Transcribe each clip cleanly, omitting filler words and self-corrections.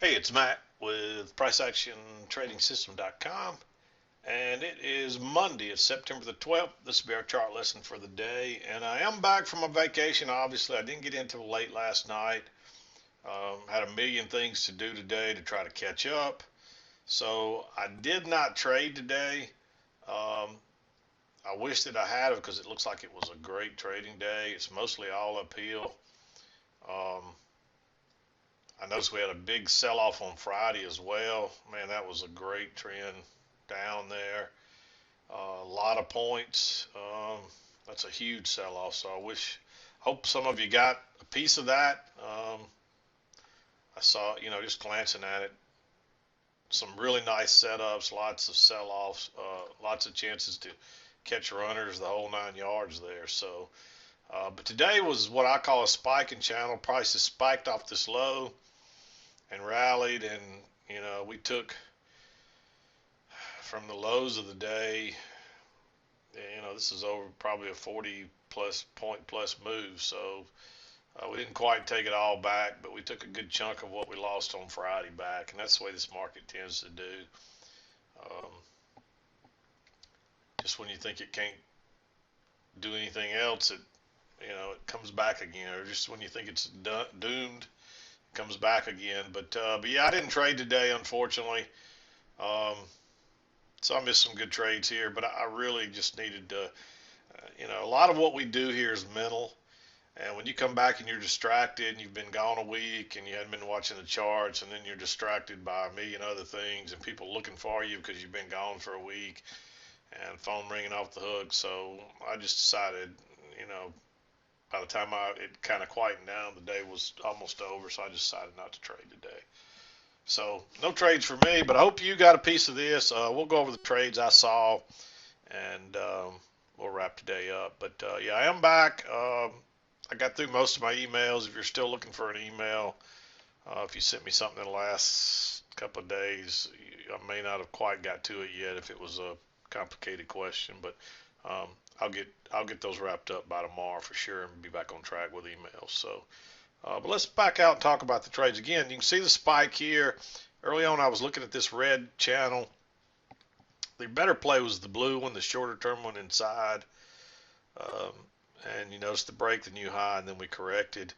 Hey, it's Matt with PriceActionTradingSystem.com, and it is Monday. It's September the 12th. This will be our chart lesson for the day, and I am back from a vacation. Obviously, I didn't get in until late last night. Had a million things to do today to try to catch up, so I did not trade today. Um, I wish that I had because it looks like it was a great trading day. It's mostly all uphill. Um, I noticed we had a big sell-off on Friday as well. Man, that was a great trend down there. A lot of points. That's a huge sell-off. So hope some of you got a piece of that. I saw, just glancing at it, some really nice setups, lots of sell-offs, lots of chances to catch runners, the whole 9 yards there. So, but today was what I call a spiking channel. Prices spiked off this low and rallied, and we took from the lows of the day. This is over probably a 40 plus point plus move, so we didn't quite take it all back, but we took a good chunk of what we lost on Friday back, and that's the way this market tends to do. Um, just when you think it can't do anything else, it comes back again, or just when you think it's doomed, it comes back again. But yeah, I didn't trade today, unfortunately. Um, so I missed some good trades here, but I really just needed to. A lot of what we do here is mental. And when you come back and you're distracted and you've been gone a week and you hadn't been watching the charts, and then you're distracted by a million other things and people looking for you because you've been gone for a week and phone ringing off the hook. So I just decided, you know, by the time it kind of quietened down, the day was almost over. So I just decided not to trade today. So no trades for me, but I hope you got a piece of this. We'll go over the trades I saw, and we'll wrap today up. But yeah, I am back. I got through most of my emails. If you're still looking for an email, if you sent me something in the last couple of days, I may not have quite got to it yet if it was a complicated question, but um, I'll get those wrapped up by tomorrow for sure and be back on track with emails. So, but let's back out and talk about the trades again. You can see the spike here. Early on, I was looking at this red channel. The better play was the blue one, the shorter term one inside. Um, and you notice the break, the new high, and then we corrected,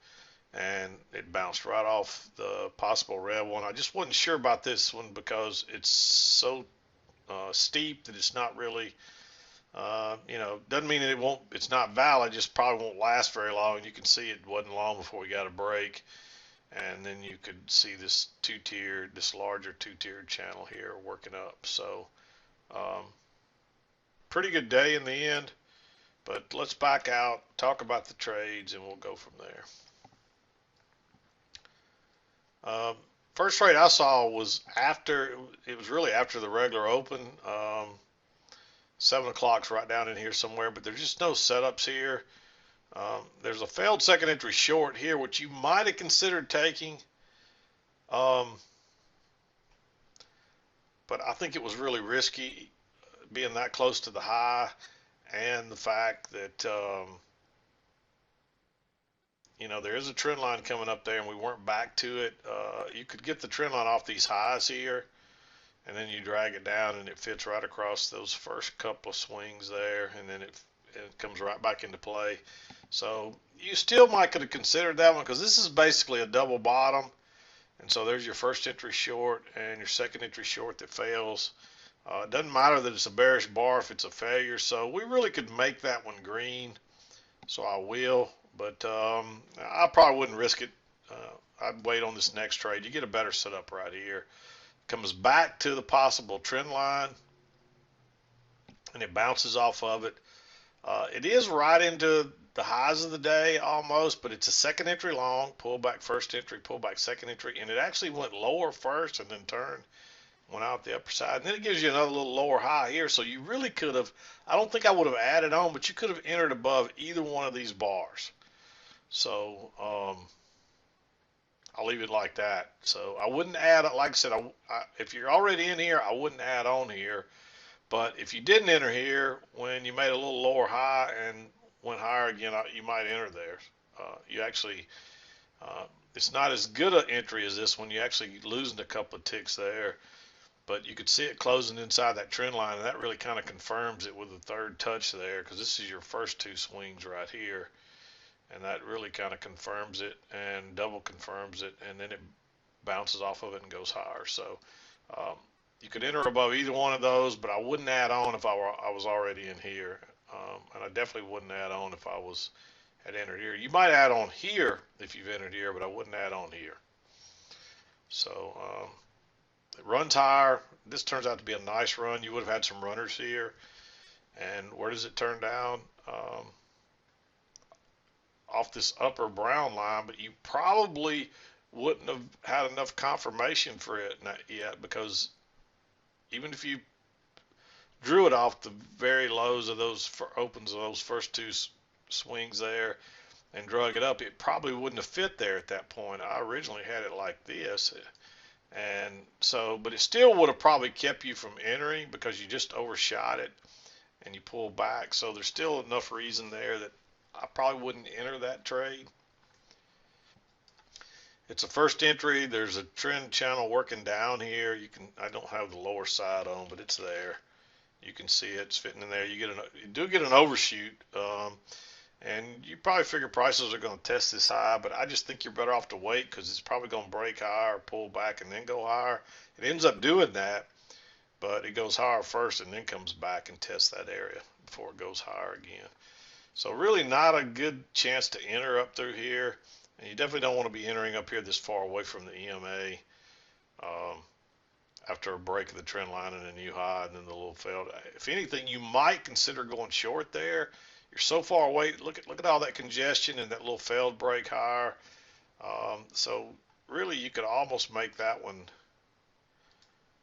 and it bounced right off the possible red one. I just wasn't sure about this one because it's so steep that it's not really, doesn't mean that it's not valid, just probably won't last very long. You can see it wasn't long before we got a break, and then you could see this larger two-tiered channel here working up. So, um, pretty good day in the end. But let's back out, talk about the trades, and we'll go from there. Um, First trade I saw was it was really after the regular open. 7 o'clock's right down in here somewhere, but there's just no setups here. There's a failed second entry short here, which you might have considered taking. Um, but I think it was really risky being that close to the high, and the fact that there is a trend line coming up there, and we weren't back to it. You could get the trend line off these highs here, and then you drag it down, and it fits right across those first couple of swings there, and then it comes right back into play. So you still might could have considered that one because this is basically a double bottom, and so there's your first entry short and your second entry short that fails. It doesn't matter that it's a bearish bar if it's a failure, so we really could make that one green. So I will, but I probably wouldn't risk it. I'd wait on this next trade. You get a better setup right here. Comes back to the possible trend line, and it bounces off of it. It is right into the highs of the day almost, but it's a second entry long, pull back first entry, pull back second entry, and it actually went lower first and then turned, went out the upper side. And then it gives you another little lower high here. So you really could have, I don't think I would have added on, but you could have entered above either one of these bars. So I'll leave it like that. So I wouldn't add, like I said, if you're already in here, I wouldn't add on here. But if you didn't enter here, when you made a little lower high and went higher again, you might enter there. You actually, It's not as good an entry as this one. You're actually losing a couple of ticks there, but you could see it closing inside that trend line, and that really kind of confirms it with the third touch there, because this is your first two swings right here, and that really kind of confirms it and double confirms it, and then it bounces off of it and goes higher. So um, you could enter above either one of those, but I wouldn't add on if I was already in here, and I definitely wouldn't add on if I had entered here. You might add on here if you've entered here, but I wouldn't add on here. So it runs higher. This turns out to be a nice run. You would have had some runners here. And where does it turn down? Off this upper brown line, but you probably wouldn't have had enough confirmation for it yet, because even if you drew it off the very lows of those opens of those first two swings there and drug it up, it probably wouldn't have fit there at that point. I originally had it like this, and so, but it still would have probably kept you from entering because you just overshot it and you pull back. So there's still enough reason there that I probably wouldn't enter that trade. It's a first entry. There's a trend channel working down here. I don't have the lower side on, but it's there. You can see it's fitting in there. You do get an overshoot, and you probably figure prices are going to test this high, but I just think you're better off to wait, because it's probably going to break higher, pull back, and then go higher. It ends up doing that, but it goes higher first and then comes back and tests that area before it goes higher again. So really not a good chance to enter up through here, and you definitely don't want to be entering up here this far away from the EMA after a break of the trend line and a new high and then the little failed. If anything, you might consider going short there. You're so far away. Look at all that congestion and that little failed break higher. So really, you could almost make that one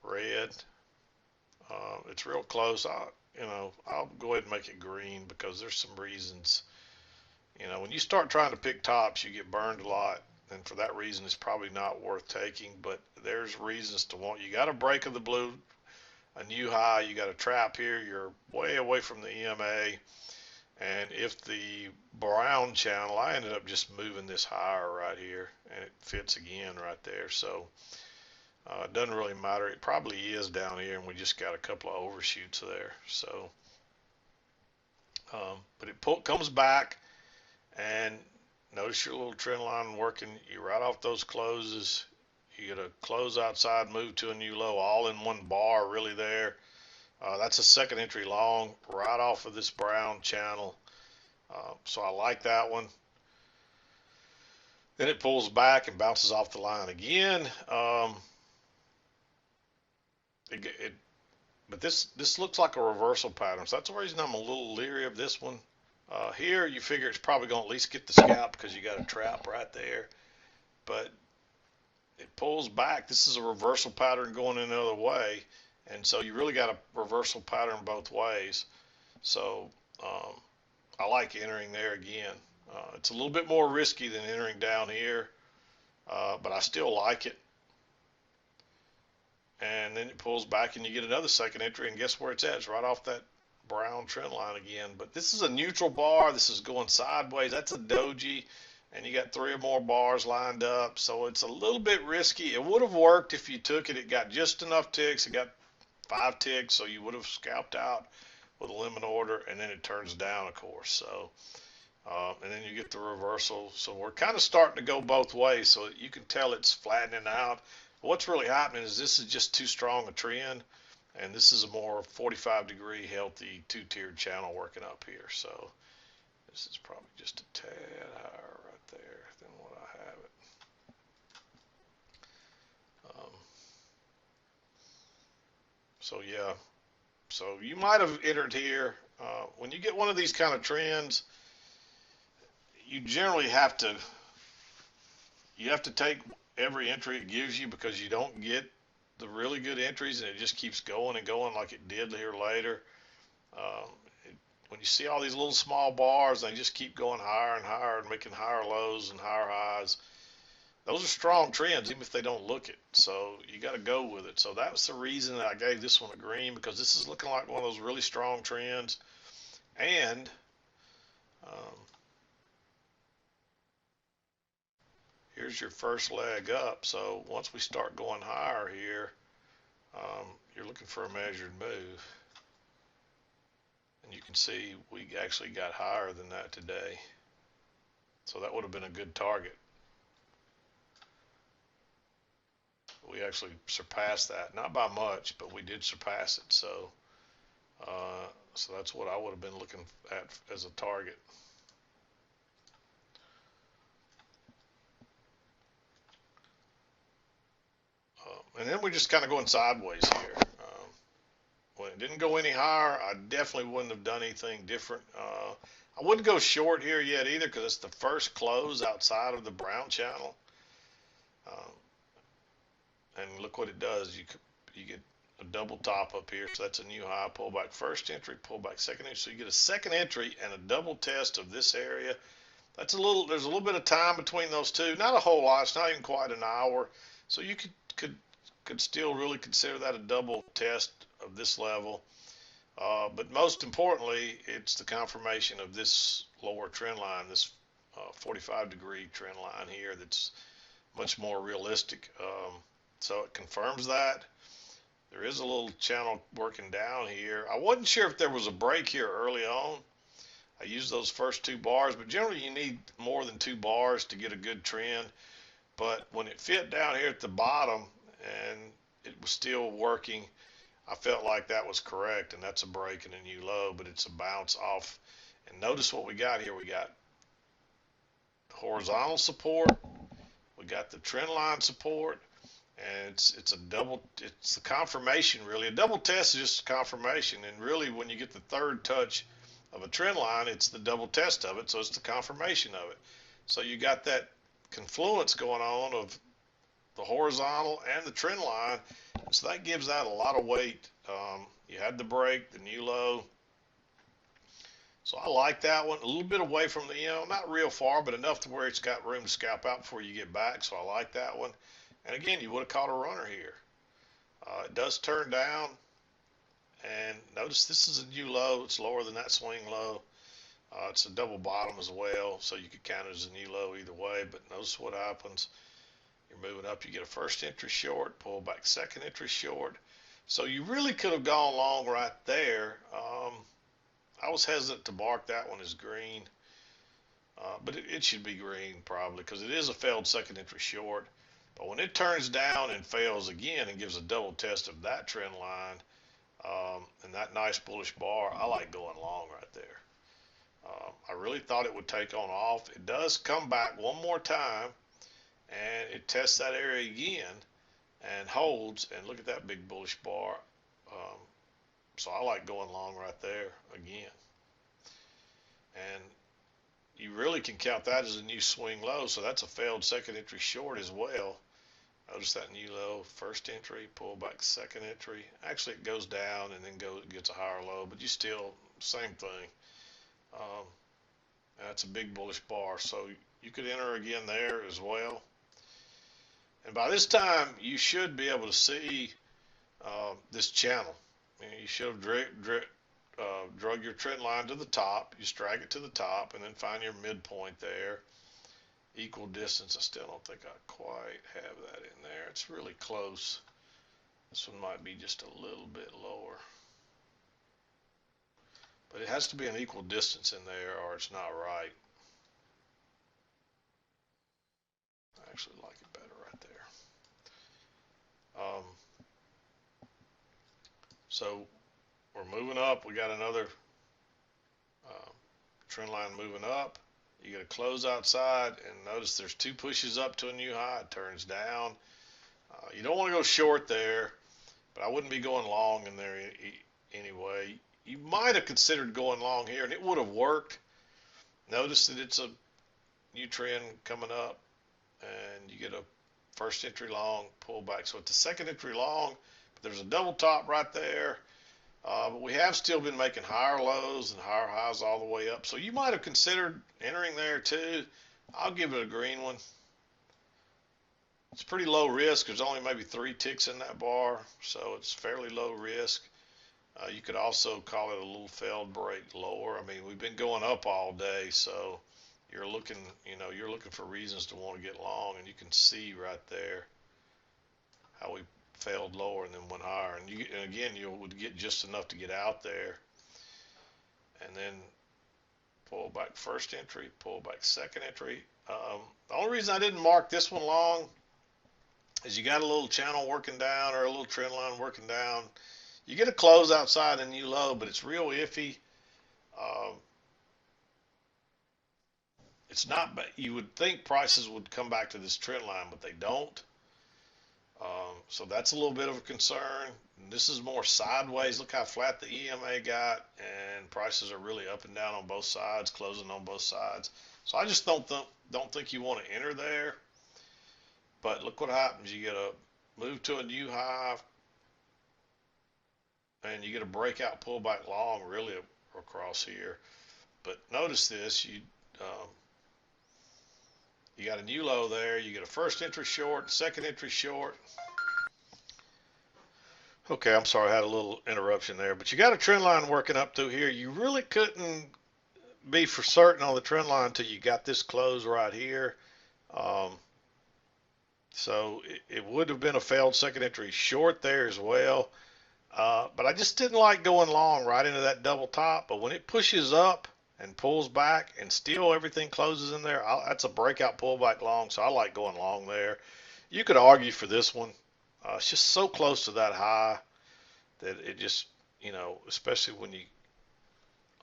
red. It's real close. I'll go ahead and make it green, because there's some reasons. When you start trying to pick tops, you get burned a lot, and for that reason, it's probably not worth taking. But there's reasons to want. You got a break of the blue, a new high. You got a trap here. You're way away from the EMA. And if the brown channel, I ended up just moving this higher right here, and it fits again right there. So it doesn't really matter. It probably is down here, and we just got a couple of overshoots there. So, but it comes back, and notice your little trend line working. You right off those closes. You get a close outside, move to a new low, all in one bar really there. That's a second entry long right off of this brown channel. So I like that one. Then it pulls back and bounces off the line again. But this looks like a reversal pattern. So that's the reason I'm a little leery of this one. Here you figure it's probably going to at least get the scalp because you got a trap right there. But it pulls back. This is a reversal pattern going another way. And so you really got a reversal pattern both ways. So I like entering there again. It's a little bit more risky than entering down here, but I still like it. And then it pulls back and you get another second entry, and guess where it's at? It's right off that brown trend line again. But this is a neutral bar. This is going sideways. That's a doji, and you got 3 or more bars lined up. So it's a little bit risky. It would have worked if you took it. It got just enough ticks. It got 5 ticks, so you would have scalped out with a limit order, and then it turns down, of course. So, and then you get the reversal. So we're kind of starting to go both ways. So you can tell it's flattening out. What's really happening is this is just too strong a trend, and this is a more 45-degree healthy two-tiered channel working up here. So this is probably just a tad higher right there than what I have it. So yeah, so you might have entered here. When you get one of these kind of trends, you generally have to take every entry it gives you, because you don't get the really good entries, and it just keeps going and going like it did here later. When you see all these little small bars, they just keep going higher and higher and making higher lows and higher highs. Those are strong trends, even if they don't look it. So you got to go with it. So that's the reason that I gave this one a green, because this is looking like one of those really strong trends. And here's your first leg up. So once we start going higher here, you're looking for a measured move. And you can see we actually got higher than that today. So that would have been a good target. We actually surpassed that, not by much, but we did surpass it. So that's what I would have been looking at as a target. And then we're just kind of going sideways here. When it didn't go any higher, I definitely wouldn't have done anything different. I wouldn't go short here yet either because it's the first close outside of the brown channel. And look what it does. You get a double top up here, so that's a new high. Pull back first entry, pull back second entry. So you get a second entry and a double test of this area. There's a little bit of time between those two. Not a whole lot. It's not even quite an hour. So you could still really consider that a double test of this level. But most importantly, it's the confirmation of this lower trend line, this 45-degree trend line here that's much more realistic. So it confirms that. There is a little channel working down here. I wasn't sure if there was a break here early on. I used those first 2 bars, but generally you need more than 2 bars to get a good trend. But when it fit down here at the bottom and it was still working, I felt like that was correct, and that's a break and a new low, but it's a bounce off. And notice what we got here. We got horizontal support, we got the trend line support, and it's the confirmation really. A double test is just a confirmation, and really when you get the third touch of a trend line, it's the double test of it, so it's the confirmation of it. So you got that confluence going on of the horizontal and the trend line, so that gives that a lot of weight. You had the break, the new low. So I like that one. A little bit away from the, not real far, but enough to where it's got room to scalp out before you get back. So I like that one. And again, you would have caught a runner here. It does turn down. And notice this is a new low. It's lower than that swing low. It's a double bottom as well. So you could count it as a new low either way. But notice what happens. You're moving up. You get a first entry short, pull back second entry short. So you really could have gone long right there. I was hesitant to mark that one as green, but it should be green probably because it is a failed second entry short. But when it turns down and fails again and gives a double test of that trend line and that nice bullish bar, I like going long right there. I really thought it would take on off. It does come back one more time and it tests that area again and holds, and look at that big bullish bar. So I like going long right there again. And you really can count that as a new swing low, so that's a failed second entry short as well. Notice that new low, first entry, pull back second entry. Actually it goes down and then gets a higher low, but you still, same thing. That's a big bullish bar, so you could enter again there as well. And by this time, you should be able to see this channel. You should have drug your trend line to the top. You drag it to the top and then find your midpoint there. Equal distance. I still don't think I quite have that in there. It's really close. This one might be just a little bit lower. But it has to be an equal distance in there or it's not right. I actually like it better right there. So we're moving up. We got another trend line moving up. You get a close outside, and notice there's 2 pushes up to a new high. It turns down. You don't want to go short there, but I wouldn't be going long in there anyway. You might have considered going long here, and it would have worked. Notice that it's a new trend coming up, and you get a first entry long, pull back. So it's a second entry long, but there's a double top right there. But we have still been making higher lows and higher highs all the way up. So you might have considered entering there too. I'll give it a green one. It's pretty low risk. There's only maybe 3 ticks in that bar, so it's fairly low risk. You could also call it a little failed break lower. I mean, we've been going up all day, so you're looking, you're looking for reasons to want to get long, and you can see right there how we failed lower and then went higher. And again, you would get just enough to get out there, and then pull back first entry, pull back second entry. The only reason I didn't mark this one long is you got a little channel working down or a little trend line working down. You get a close outside a new low, but it's real iffy. Um, it's not, but you would think prices would come back to this trend line, but they don't. So that's a little bit of a concern. This is more sideways. Look how flat the EMA got, and prices are really up and down on both sides, closing on both sides. So I just don't think you want to enter there. But look what happens. You get a move to a new high, and you get a breakout pullback long really across here. But notice this, you got a new low there. You get a first entry short, second entry short. Okay, I'm sorry, I had a little interruption there, but you got a trend line working up through here. You really couldn't be for certain on the trend line until you got this close right here. So it would have been a failed second entry short there as well. But I just didn't like going long right into that double top. But when it pushes up and pulls back and still everything closes in there, that's a breakout pullback long. So I like going long there. You could argue for this one. It's just so close to that high that it just, especially when you,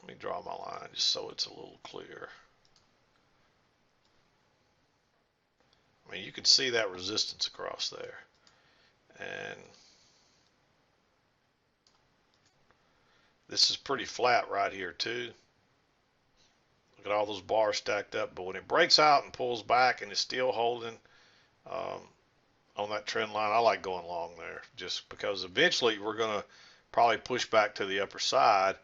let me draw my line just so it's a little clear. I mean, you can see that resistance across there. And this is pretty flat right here too. Look at all those bars stacked up. But when it breaks out and pulls back and is still holding on that trend line, I like going long there just because eventually we're going to probably push back to the upper side.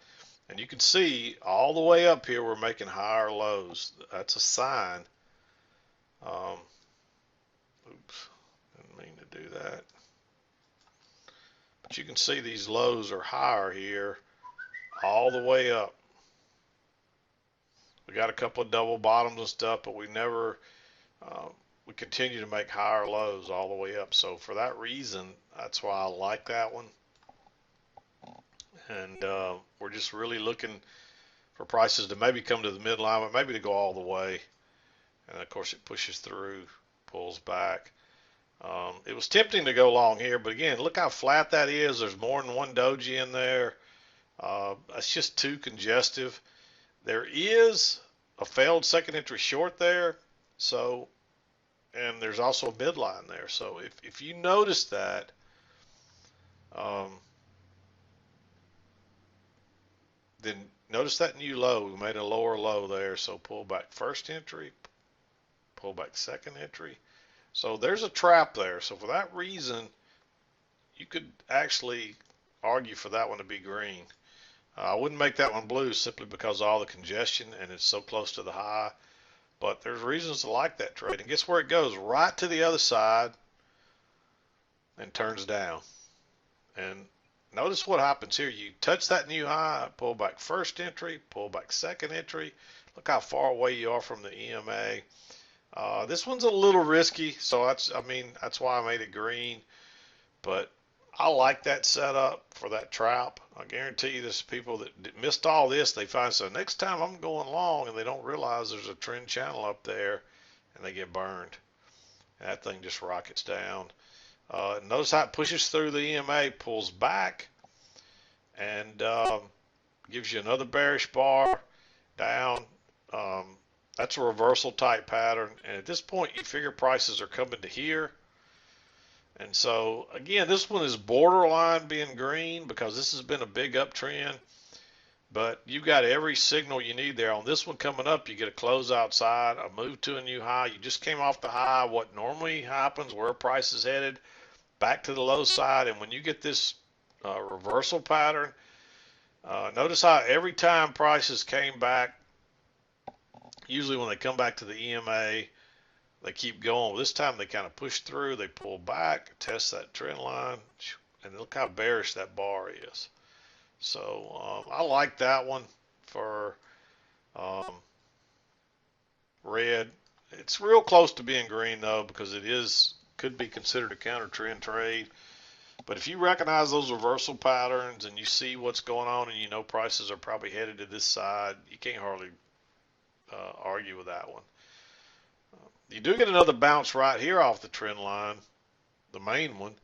And you can see all the way up here we're making higher lows. That's a sign. Oops, didn't mean to do that. But you can see these lows are higher here all the way up. We got a couple of double bottoms and stuff, but we never, we continue to make higher lows all the way up. So for that reason, that's why I like that one. And we're just really looking for prices to maybe come to the midline, but maybe to go all the way. And of course it pushes through, pulls back. It was tempting to go long here, but again, look how flat that is. There's more than one doji in there. That's just too congestive. There is a failed second entry short there. So, and there's also a midline there. So if you notice that, then notice that new low. We made a lower low there. So pull back first entry, pull back second entry. So there's a trap there. So for that reason, you could actually argue for that one to be green. I wouldn't make that one blue simply because of all the congestion and it's so close to the high. But there's reasons to like that trade. And guess where it goes? Right to the other side and turns down. And notice what happens here. You touch that new high, pull back first entry, pull back second entry. Look how far away you are from the EMA. This one's a little risky, so that's why I made it green. But I like that setup for that trap. I guarantee you there's people that missed all this. They find, so next time I'm going long, and they don't realize there's a trend channel up there, and they get burned. And that thing just rockets down. Notice how it pushes through the EMA, pulls back, and gives you another bearish bar down. That's a reversal type pattern. And at this point, you figure prices are coming to here. And so, again, this one is borderline being green because this has been a big uptrend. But you've got every signal you need there. On this one coming up, you get a close outside, a move to a new high. You just came off the high. What normally happens, where price is headed, back to the low side. And when you get this reversal pattern, notice how every time prices came back, usually when they come back to the EMA, they keep going. This time they kind of push through, they pull back, test that trend line, and look how bearish that bar is. So I like that one for It's real close to being green though, because it is could be considered a counter trend trade. But if you recognize those reversal patterns and you see what's going on and you know prices are probably headed to this side, you can't hardly argue with that one. You do get another bounce right here off the trend line, the main one,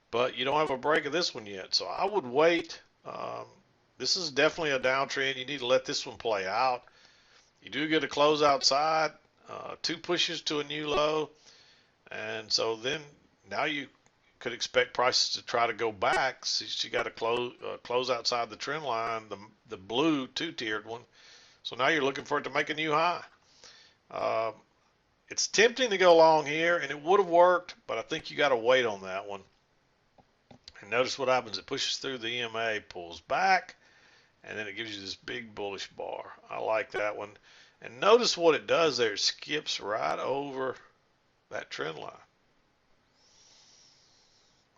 but you don't have a break of this one yet. So I would wait. This is definitely a downtrend. You need to let this one play out. You do get a close outside, two pushes to a new low, and so then now you could expect prices to try to go back. So you got to close outside the trend line, the blue two-tiered one. So now you're looking for it to make a new high. It's tempting to go long here, and it would have worked, but I think you got to wait on that one. And notice what happens. It pushes through the EMA, pulls back, and then it gives you this big bullish bar. I like that one. And notice what it does there. It skips right over that trend line.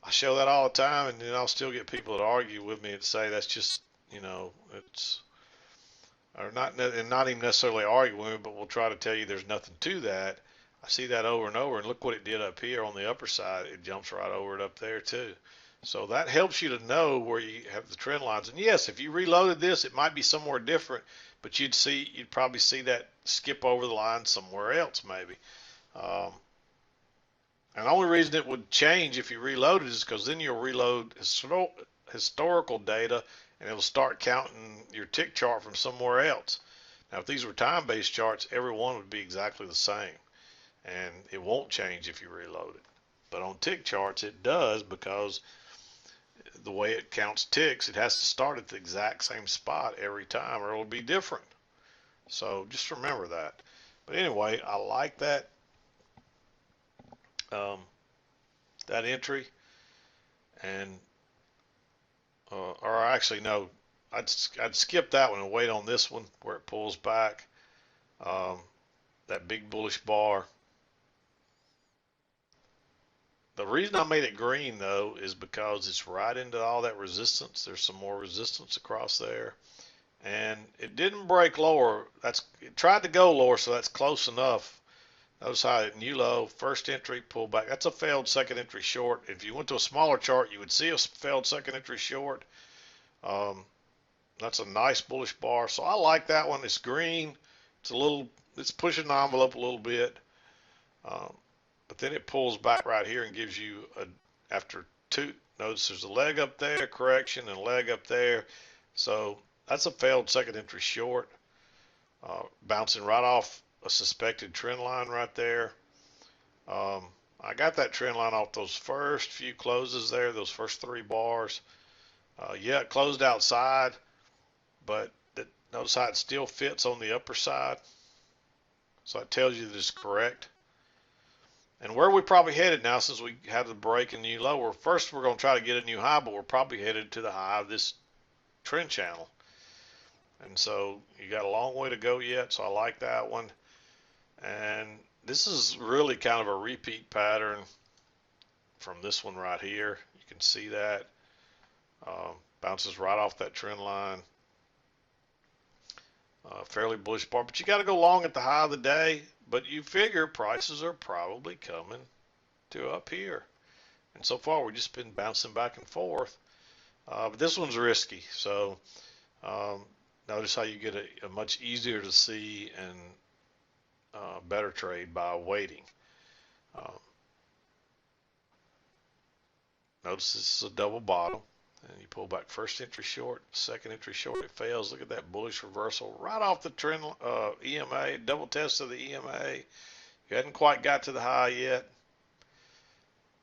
I show that all the time, and then I'll still get people that argue with me and say that's just, it's, or not, and not even necessarily argue with me, but we'll try to tell you there's nothing to that. I see that over and over, and look what it did up here on the upper side. It jumps right over it up there too. So that helps you to know where you have the trend lines. And yes, if you reloaded this, it might be somewhere different, but you'd probably see that skip over the line somewhere else maybe. And the only reason it would change if you reloaded is because then you'll reload historical data and it'll start counting your tick chart from somewhere else. Now, if these were time-based charts, every one would be exactly the same, and it won't change if you reload it. But on tick charts, it does, because the way it counts ticks, it has to start at the exact same spot every time, or it'll be different. So just remember that. But anyway, I like that that entry, and or actually no, I'd skip that one and wait on this one where it pulls back, that big bullish bar. The reason I made it green though is because it's right into all that resistance. There's some more resistance across there, and it didn't break lower. It tried to go lower, so that's close enough. Notice how it new low, first entry, pull back. That's a failed second entry short. If you went to a smaller chart, you would see a failed second entry short. That's a nice bullish bar. So I like that one. It's green. It's pushing the envelope a little bit. But then it pulls back right here and gives you after two. Notice there's a leg up there, correction, and a leg up there. So that's a failed second entry short. Bouncing right off a suspected trend line right there. I got that trend line off those first few closes there, those first three bars. Yeah, it closed outside, but notice how it still fits on the upper side. So that tells you that it's correct. And where we probably headed now, since we had the break and new low, first we're going to try to get a new high, but we're probably headed to the high of this trend channel. And so you got a long way to go yet, so I like that one. And this is really kind of a repeat pattern from this one right here. You can see that. Bounces right off that trend line. Fairly bullish bar, but you got to go long at the high of the day. But you figure prices are probably coming to up here. And so far, we've just been bouncing back and forth. But this one's risky. So notice how you get a much easier to see and better trade by waiting. Notice this is a double bottom, and you pull back first entry short, second entry short, it fails. Look at that bullish reversal right off the trend EMA, double test of the EMA. You hadn't quite got to the high yet,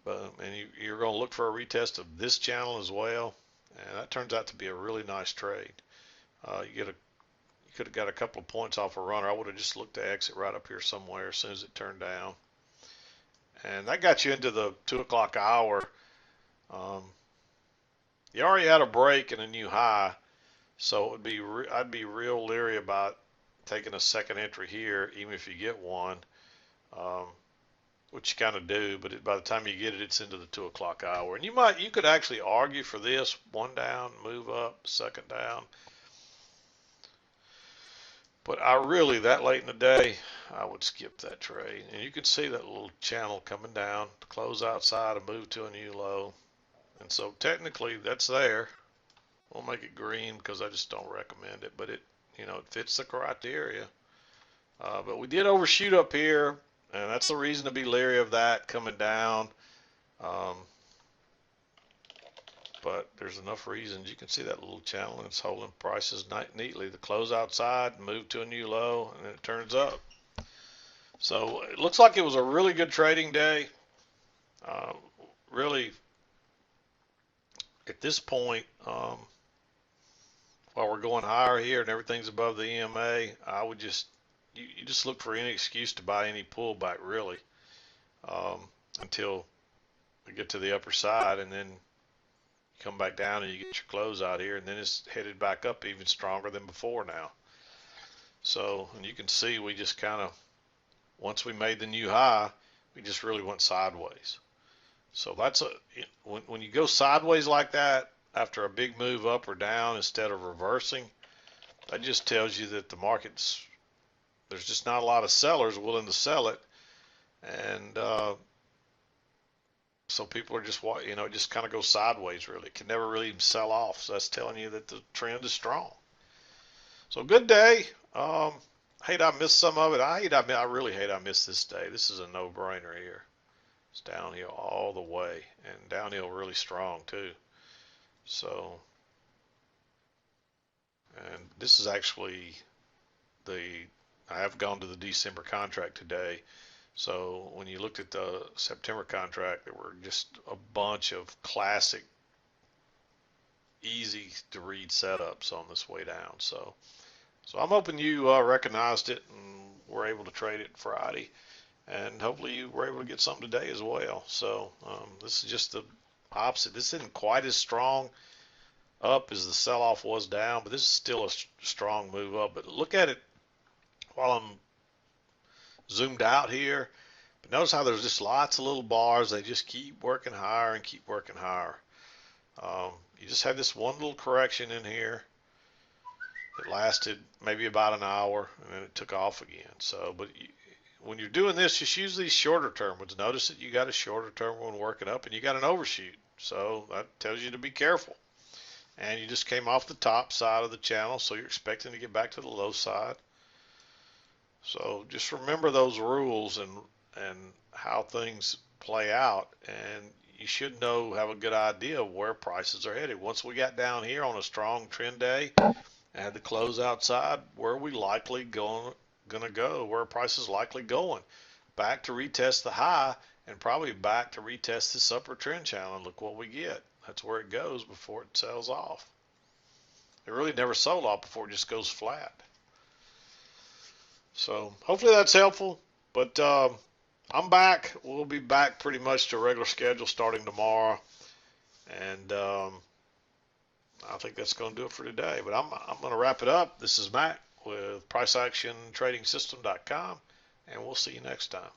and you're going to look for a retest of this channel as well, and that turns out to be a really nice trade. You could have got a couple of points off a runner. I would have just looked to exit right up here somewhere as soon as it turned down. And that got you into the 2 o'clock hour. You already had a break and a new high, so I'd be real leery about taking a second entry here, even if you get one, which you kind of do. But by the time you get it, it's into the 2 o'clock hour. And you could actually argue for this: one down, move up, second down. But I really, that late in the day, I would skip that trade. And you can see that little channel coming down to close outside and move to a new low. And so technically that's there. We'll make it green because I just don't recommend it, but it, it fits the criteria. But we did overshoot up here, and that's the reason to be leery of that coming down. Um, but there's enough reasons. You can see that little channel, and it's holding prices neatly. The close outside, move to a new low, and then it turns up. So it looks like it was a really good trading day. Uh, really, at this point, while we're going higher here and everything's above the EMA, I would just you just look for any excuse to buy any pullback really, um, until we get to the upper side, and then you come back down and you get your close out here, and then it's headed back up even stronger than before now. So, and you can see we just kind of, once we made the new high, we just really went sideways. So that's when you go sideways like that after a big move up or down instead of reversing, that just tells you that the market's, there's just not a lot of sellers willing to sell it, and so people are just, it just kind of goes sideways really. It can never really sell off, so that's telling you that the trend is strong. So good day. Hate I missed some of it. I really hate I missed this day. This is a no-brainer here. It's downhill all the way, and downhill really strong too. So, and this is actually I have gone to the December contract today. So when you looked at the September contract, there were just a bunch of classic, easy to read setups on this way down. So I'm hoping you recognized it and were able to trade it Friday, and hopefully you were able to get something today as well. So this is just the opposite. This isn't quite as strong up as the sell-off was down, but this is still a strong move up. But look at it while I'm zoomed out here. But notice how there's just lots of little bars. They just keep working higher and keep working higher. You just had this one little correction in here. It lasted maybe about an hour, and then it took off again. So, but when you're doing this, just use these shorter term ones. Notice that you got a shorter term one working up, and you got an overshoot. So that tells you to be careful. And you just came off the top side of the channel, so you're expecting to get back to the low side. So just remember those rules and how things play out, and you should have a good idea of where prices are headed. Once we got down here on a strong trend day, and had the close outside, where are we likely gonna go? Where are prices likely going? Back to retest the high, and probably back to retest this upper trend channel, and look what we get. That's where it goes before it sells off. It really never sold off before it just goes flat. So hopefully that's helpful. But I'm back. We'll be back pretty much to regular schedule starting tomorrow, and I think that's going to do it for today. But I'm going to wrap it up. This is Mack with PriceActionTradingSystem.com, and we'll see you next time.